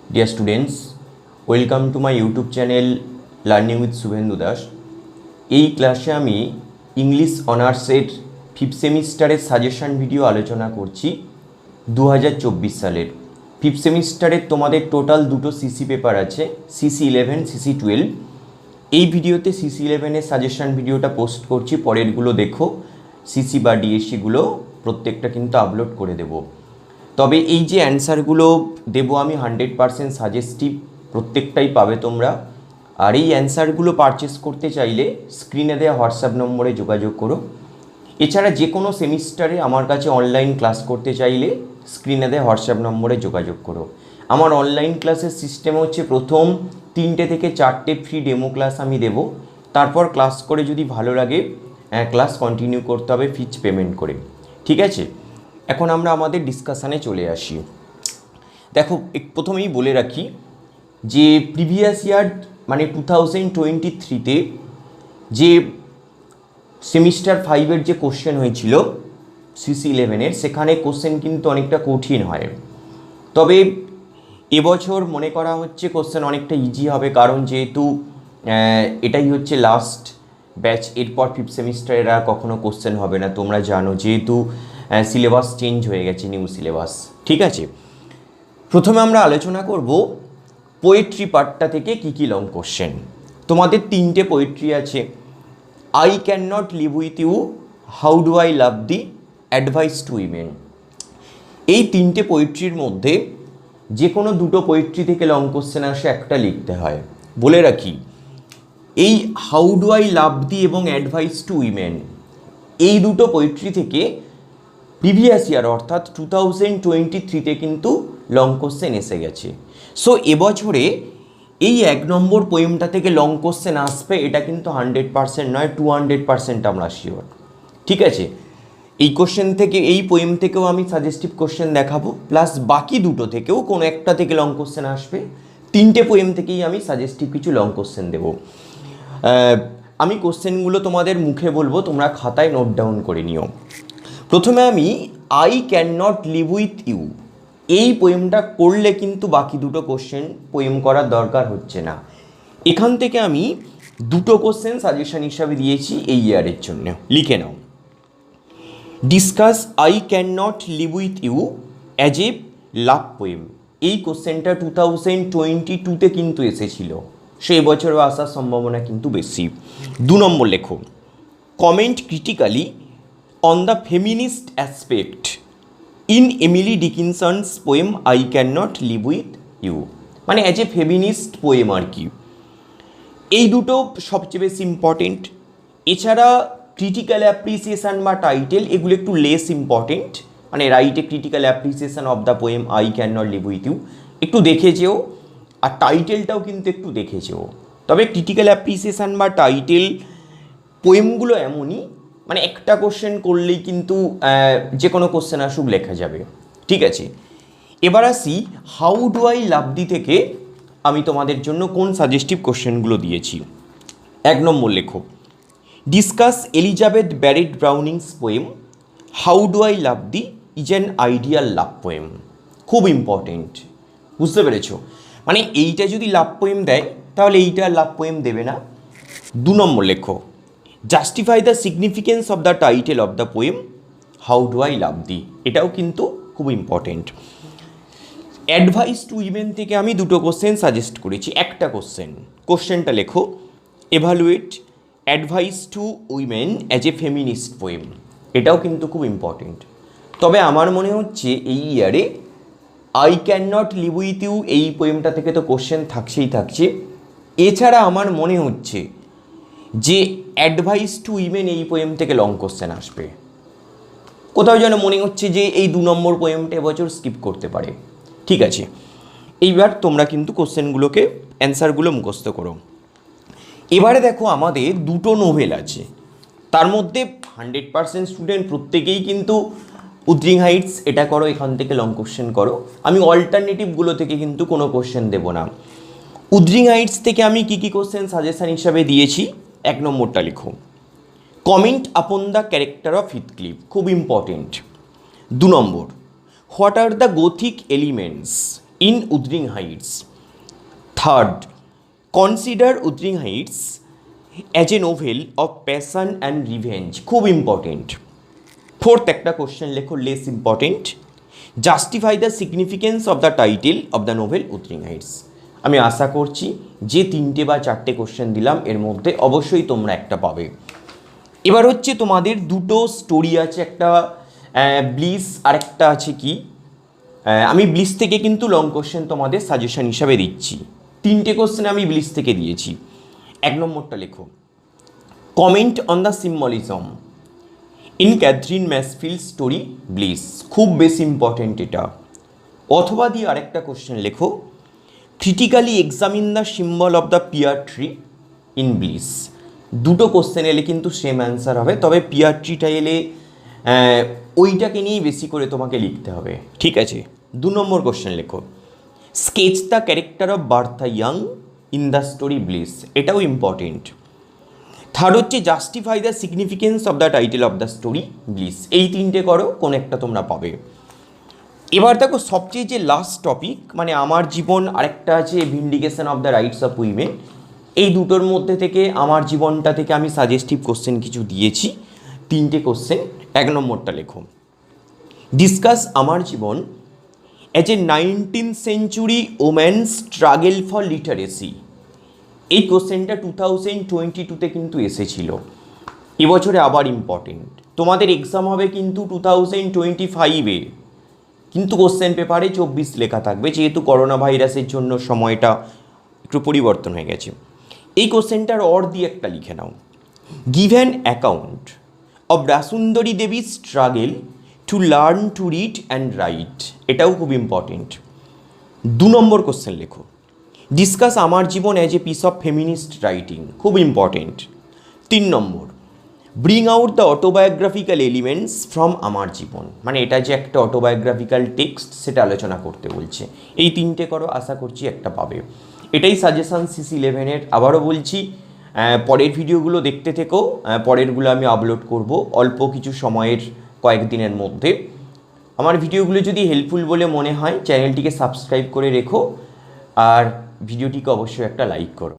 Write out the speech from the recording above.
Dear students, welcome to my YouTube channel Learning with Subhendu Das. এই ক্লাসে আমি English অনার্সের ফিফথ সেমিস্টারের সাজেশন ভিডিও আলোচনা করছি 2024 সালের। ফিফথ সেমিস্টারের তোমাদের টোটাল দুটো সিসি পেপার আছে, সিসি 11, সিসি 12। এই ভিডিওতে সিসি 11-এর সাজেশন ভিডিওটা পোস্ট করছি, পরেরগুলো দেখো। সিসি বা ডিএসসিগুলো প্রত্যেকটা কিন্তু আপলোড করে দেব। তবে এই যে অ্যান্সারগুলো দেবো আমি 100% সাজেস্টিভ, প্রত্যেকটাই পাবে তোমরা। আর এই অ্যান্সারগুলো পারচেস করতে চাইলে স্ক্রিনে দেওয়া হোয়াটসঅ্যাপ নম্বরে যোগাযোগ করো। এছাড়া যে কোনো সেমিস্টারে আমার কাছে অনলাইন ক্লাস করতে চাইলে স্ক্রিনে দেওয়া হোয়াটসঅ্যাপ নম্বরে যোগাযোগ করো। আমার অনলাইন ক্লাসের সিস্টেম হচ্ছে প্রথম 3টে থেকে 4টে ফ্রি ডেমো ক্লাস আমি দেব, তারপর ক্লাস করে যদি ভালো লাগে ক্লাস কন্টিনিউ করতে হবে ফিজ পেমেন্ট করে। ঠিক আছে, এখন আমরা আমাদের ডিসকাশানে চলে আসি। দেখো, প্রথমেই বলে রাখি যে প্রিভিয়াস ইয়ার মানে 2023-তে যে সেমিস্টার 5-এর যে কোশ্চেন হয়েছিল সিসি 11-এর, সেখানে কোশ্চেন কিন্তু অনেকটা কঠিন হয়। তবে এবছর মনে করা হচ্ছে কোশ্চেন অনেকটা ইজি হবে, কারণ যেহেতু এটাই হচ্ছে লাস্ট ব্যাচ, এরপর ফিফথ সেমিস্টারের আর কখনো কোশ্চেন হবে না, তোমরা জানো, যেহেতু সিলেবাস চেঞ্জ হয়ে গেছে, নিউ সিলেবাস। ঠিক আছে, প্রথমে আমরা আলোচনা করব পোয়েট্রি পার্টটা থেকে কী কী লং কোশ্চেন। তোমাদের 3টে পোয়েট্রি আছে, I can not live with you, how do I love thee, advice to women. এই 3টে পোয়েট্রির মধ্যে যে কোনো দুটো পোয়েট্রি থেকে লং কোশ্চেন আসে, একটা লিখতে হয়। বলে রাখি, এই হাউ ডু আই লাভ দি এবং অ্যাডভাইস টু উইমেন, এই দুটো পোয়েট্রি থেকে প্রিভিয়াস ইয়ার অর্থাৎ 2023-তে কিন্তু লং কোশ্চেন এসে গেছে। সো এবছরে এই 1 নম্বর পোয়েমটা থেকে লং কোশ্চেন আসবে, এটা কিন্তু 100% নয়, 200% আমরা শিওর। ঠিক আছে, এই কোশ্চেন থেকে, এই পোয়েম থেকেও আমি সাজেস্টিভ কোশ্চেন দেখাবো, প্লাস বাকি দুটো থেকেও কোনো একটা থেকে লং কোশ্চেন আসবে। 3টে পোয়েম থেকেই আমি সাজেস্টিভ কিছু লং কোশ্চেন দেবো। আমি কোশ্চেনগুলো তোমাদের মুখে বলবো, তোমরা খাতায় নোট ডাউন করে নিও। প্রথমে আমি I can not live with you, এই পোয়েমটা করলে কিন্তু বাকি দুটো কোশ্চেন পোয়েম করার দরকার হচ্ছে না। এখান থেকে আমি দুটো কোশ্চেন সাজেশন হিসাবে দিয়েছি এই ইয়ারের জন্য, লিখে নাও। Discuss I can not live with you as a love poem, এই কোশ্চেনটা 2022-তে কিন্তু এসেছিল, সেই বছরও আসার সম্ভাবনা কিন্তু বেশি। 2 নম্বর লেখো, comment critically on the feminist aspect in Emily Dickinson's poem I can not live with you, মানে অ্যাজ এ ফেমিনিস্ট পোয়েম আর কি। এই দুটো সবচেয়ে বেশি ইম্পর্টেন্ট। এছাড়া ক্রিটিক্যাল অ্যাপ্রিসিয়েশান বা টাইটেল, এগুলো একটু লেস ইম্পর্টেন্ট, মানে write a critical appreciation of the poem I can not live with you একটু দেখে যেও, আর টাইটেলটাও কিন্তু একটু দেখে যেও। তবে ক্রিটিক্যাল অ্যাপ্রিসিয়েশান বা টাইটেল পোয়েমগুলো এমনই, মানে একটা কোশ্চেন করলেই কিন্তু যে কোনো কোশ্চেন আসুক লেখা যাবে। ঠিক আছে, এবার আসি হাউ ডু আই লাভ দি থেকে আমি তোমাদের জন্য কোন সাজেস্টিভ কোশ্চেনগুলো দিয়েছি। 1 নম্বর লেখো, discuss Elizabeth Barrett ব্রাউনিংস poem how do I love the is an ideal love poem. খুব ইম্পর্টেন্ট, বুঝতে পেরেছো? মানে এইটা যদি লাভ পোয়েম দেয় তাহলে এইটা লাভ পোয়েম দেবে না। 2 নম্বর লেখো, justify the significance of the title of the poem how do I love thee, এটাও কিন্তু খুব ইম্পর্টেন্ট। অ্যাডভাইস টু উইমেন থেকে আমি দুটো কোশ্চেন সাজেস্ট করেছি, একটা কোশ্চেনটা লেখো, evaluate advice to women as a feminist poem, এটাও কিন্তু খুব ইম্পর্টেন্ট। তবে আমার মনে হচ্ছে এই ইয়ারে I can not live with you এই পোয়েমটা থেকে তো কোশ্চেন থাকছে। এছাড়া আমার মনে হচ্ছে যে অ্যাডভাইস টু উইমেন এই পোয়েম থেকে লং কোশ্চেন আসবে। কোথাও যেন মনে হচ্ছে যে এই 2 নম্বর পোয়েমটা এবছর স্কিপ করতে পারে। ঠিক আছে, এইবার তোমরা কিন্তু কোশ্চেনগুলোকে, অ্যান্সারগুলো মুখস্থ করো। এবারে দেখো, আমাদের দুটো নোভেল আছে, তার মধ্যে 100% স্টুডেন্ট প্রত্যেকেই কিন্তু উদ্রিং হাইটস এটা করো, এখান থেকে লং কোশ্চেন করো। আমি অল্টারনেটিভগুলো থেকে কিন্তু কোনো কোশ্চেন দেবো না। উদ্রিং হাইটস থেকে আমি কী কী কোশ্চেন সাজেশন হিসাবে দিয়েছি, 1 নম্বরটা লিখো, comment upon the character of Heathcliff, খুব ইম্পর্টেন্ট। 2 নম্বর, what are the gothic elements in Wuthering Heights. Third, consider Wuthering Heights as a novel of passion and revenge, খুব ইম্পর্টেন্ট। ফোর্থ একটা কোশ্চেন লেখো, less important, justify the significance of the title of the novel Wuthering Heights. আমি আশা করছি যে 3টে বা 4টে question দিলাম এর মধ্যে অবশ্যই তোমরা একটা পাবে। এবার হচ্ছে তোমাদের দুটো স্টোরি আছে, একটা ব্লিস আর একটা আছে কি, আমি ব্লিস থেকে কিন্তু লং কোশ্চেন তোমাদের সাজেশন হিসাবে দিচ্ছি। 3টে কোশ্চেন আমি ব্লিস থেকে দিয়েছি। 1 নম্বরটা লেখো, comment on the symbolism in Katherine Mansfield story Bliss, খুব বেশি ইম্পর্টেন্ট এটা। অথবা দিয়ে আরেকটা কোশ্চেন লেখো, critically examine the symbol of the pear tree in Bliss. দুটো কোশ্চেন এলে কিন্তু সেম অ্যান্সার হবে, তবে পিয়ার ট্রিটা এলে ওইটাকে নিয়েই বেশি করে তোমাকে লিখতে হবে, ঠিক আছে। 2 নম্বর কোশ্চেন লেখো, sketch the character of Bertha young in the story bliss, এটাও ইম্পর্টেন্ট। থার্ড হচ্ছে justify the significance of the title of the story bliss. এই 3টে করো, কোন একটা তোমরা পাবে। এবার দেখো সবচেয়ে যে লাস্ট টপিক, মানে আমার জীবন, আরেকটা আছে vindication of the rights of women. এই দুটোর মধ্যে থেকে আমার জীবনটা থেকে আমি সাজেস্টিভ কোশ্চেন কিছু দিয়েছি, 3টে কোশ্চেন। 1 নম্বরটা লেখো, discuss Amar Jiban as a 19th century woman struggle for literacy. এই কোশ্চেনটা 2022-তে কিন্তু এসেছিল, এবছরে আবার ইম্পর্টেন্ট। তোমাদের এক্সাম হবে কিন্তু 2025-এ, কিন্তু কোশ্চেন পেপারে 24 লেখা থাকবে, যেহেতু করোনা ভাইরাসের জন্য সময়টা একটু পরিবর্তন হয়ে গেছে। এই কোশ্চেনটার অর দিয়ে একটা লিখে নাও, give an account of Rassundari Devi struggle to learn to read and write, এটাও খুব ইম্পর্টেন্ট। 2 নম্বর কোশ্চেন লেখো, discuss Amar Jiban as a piece of feminist writing, খুব ইম্পর্টেন্ট। 3 নম্বর, bring out the autobiographical elements from Amar Jiban, মানে এটা যে একটা অটোবায়োগ্রাফিক্যাল টেক্সট সেটা আলোচনা করতে বলছে। এই 3টে করো, আশা করছি একটা পাবে। এটাই সাজেশান CC11-এর। আবারও বলছি, পরের ভিডিওগুলো দেখতে থেকো, পরেরগুলো আমি আপলোড করব অল্প কিছু সময়ের, কয়েকদিনের মধ্যে। আমার ভিডিওগুলো যদি হেল্পফুল বলে মনে হয় চ্যানেলটিকে সাবস্ক্রাইব করে রেখো, আর ভিডিওটিকে অবশ্যই একটা লাইক করো।